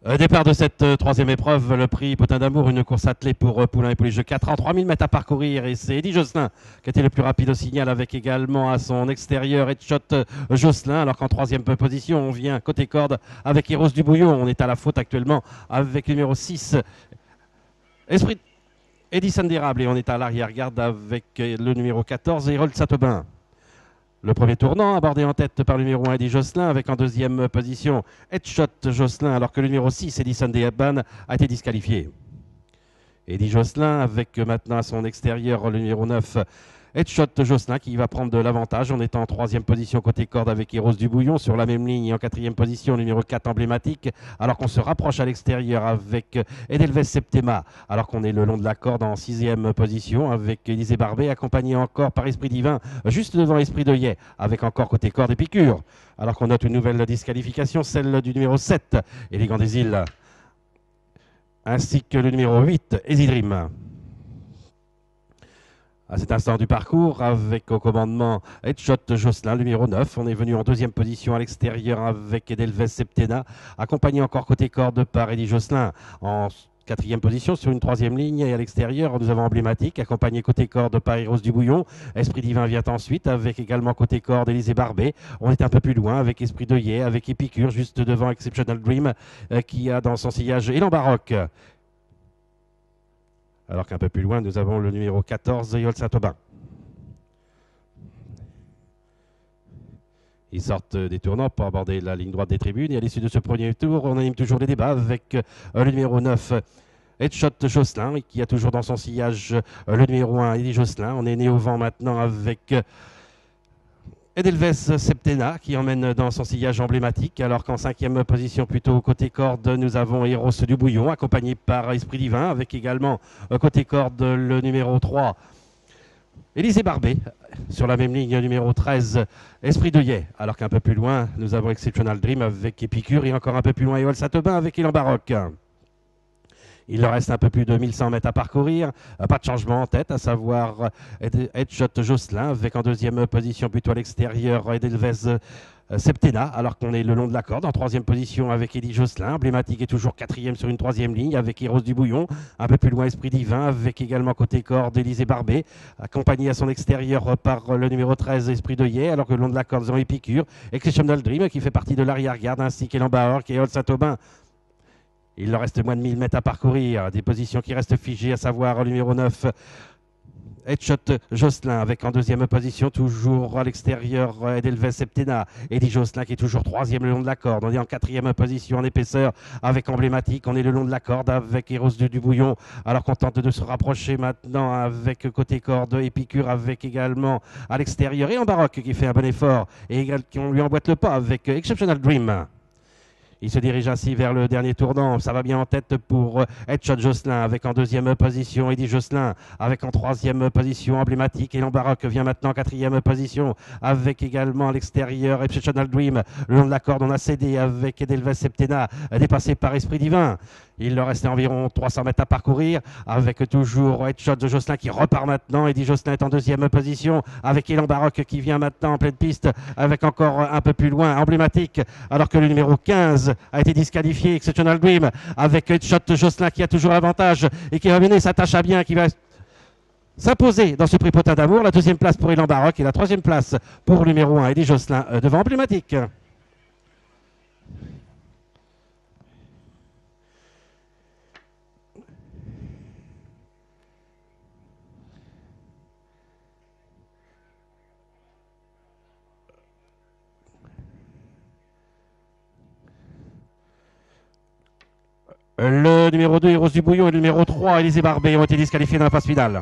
Départ de cette troisième épreuve, le prix Potin d'Amour, une course attelée pour Poulain et pour les Jeux 4 ans, 3000 mètres à parcourir et c'est Eddie Josselin qui était le plus rapide au signal avec également à son extérieur Headshot Josselin, alors qu'en troisième position on vient côté corde avec Eros Dubouillon, on est à la faute actuellement avec le numéro 6 Esprit Edison Dérable et on est à l'arrière-garde avec le numéro 14 Hérold Saint-Aubin. Le premier tournant abordé en tête par le numéro 1 Eddie Josselin avec en deuxième position Headshot Josselin alors que le numéro 6 Edison Dehaban a été disqualifié. Eddie Josselin avec maintenant à son extérieur le numéro 9 Headshot Josselin qui va prendre de l'avantage en étant en troisième position côté corde avec Eros Dubouillon sur la même ligne et en quatrième position le numéro 4 emblématique alors qu'on se rapproche à l'extérieur avec Edelweiss Septema alors qu'on est le long de la corde en sixième position avec Élisée Barbet accompagné encore par Esprit Divin juste devant Esprit de Yay avec encore côté corde et piqûre alors qu'on note une nouvelle disqualification, celle du numéro 7 Élégant des Îles ainsi que le numéro 8 Easy Dream. À cet instant du parcours, avec au commandement Headshot Josselin, numéro 9. On est venu en deuxième position à l'extérieur avec Edelweiss Septena, accompagné encore côté corde par Eddie Josselin. En quatrième position sur une troisième ligne et à l'extérieur, nous avons Emblématique, accompagné côté corde par Eros Dubouillon. Esprit Divin vient ensuite avec également côté corde Élisée Barbet. On est un peu plus loin avec Esprit de Yay, avec Épicure, juste devant Exceptional Dream qui a dans son sillage Élan Baroque. Alors qu'un peu plus loin, nous avons le numéro 14, Yol Saint-Aubin. Ils sortent des tournants pour aborder la ligne droite des tribunes. Et à l'issue de ce premier tour, on anime toujours les débats avec le numéro 9, Headshot Josselin, qui a toujours dans son sillage le numéro 1, Eddie Josselin. On est né au vent maintenant avec Edelweiss Septena qui emmène dans son sillage emblématique, alors qu'en cinquième position plutôt côté corde, nous avons Eros Dubouillon, accompagné par Esprit Divin, avec également côté corde le numéro 3, Élisée Barbet, sur la même ligne numéro 13, Esprit de Yay, alors qu'un peu plus loin, nous avons Exceptional Dream avec Épicure et encore un peu plus loin, Éole Saint-Aubin avec Élan Baroque. Il leur reste un peu plus de 1100 mètres à parcourir. Pas de changement en tête, à savoir Headshot Josselin avec en deuxième position plutôt à l'extérieur Edelweiss Septena, alors qu'on est le long de la corde. En troisième position avec Eddie Josselin. Emblématique est toujours quatrième sur une troisième ligne avec Eros Dubouillon. Un peu plus loin Esprit Divin avec également côté corde Élisée Barbet, accompagné à son extérieur par le numéro 13 Esprit de Yay, alors que le long de la corde, nous avons Épicure, Exceptional Dream qui fait partie de l'arrière-garde, ainsi qu'Élan Baroque et Éole Saint-Aubin. Il leur reste moins de 1000 mètres à parcourir. Des positions qui restent figées, à savoir le numéro 9, Headshot Josselin, avec en deuxième position, toujours à l'extérieur, Edelweiss Septena. Eddie Josselin qui est toujours troisième le long de la corde. On est en quatrième position en épaisseur avec Emblématique. On est le long de la corde avec Eros de Dubouillon. Alors qu'on tente de se rapprocher maintenant avec côté corde Épicure, avec également à l'extérieur et en Baroque qui fait un bon effort. Et on lui emboîte le pas avec Exceptional Dream. Il se dirige ainsi vers le dernier tournant. Ça va bien en tête pour Headshot Josselin avec en deuxième position Eddie Josselin avec en troisième position Emblématique. Et Baroque vient maintenant en quatrième position avec également à l'extérieur Exceptional Dream. Le long de la corde, on a cédé avec Edelweiss Septena dépassé par Esprit Divin. Il leur restait environ 300 mètres à parcourir avec toujours Headshot de Josselin qui repart maintenant. Eddie Josselin est en deuxième position avec Élan Baroque qui vient maintenant en pleine piste avec encore un peu plus loin Emblématique alors que le numéro 15 a été disqualifié. Exceptional Dream avec Headshot Josselin qui a toujours l'avantage et qui va mener sa tâche à bien, qui va s'imposer dans ce prix Potin d'Amour. La deuxième place pour Élan Baroque et la troisième place pour le numéro 1 Eddie Josselin devant Emblématique. Le numéro 2, Eros Dubouillon, et le numéro 3, Élisée Barbet, ont été disqualifiés dans la phase finale.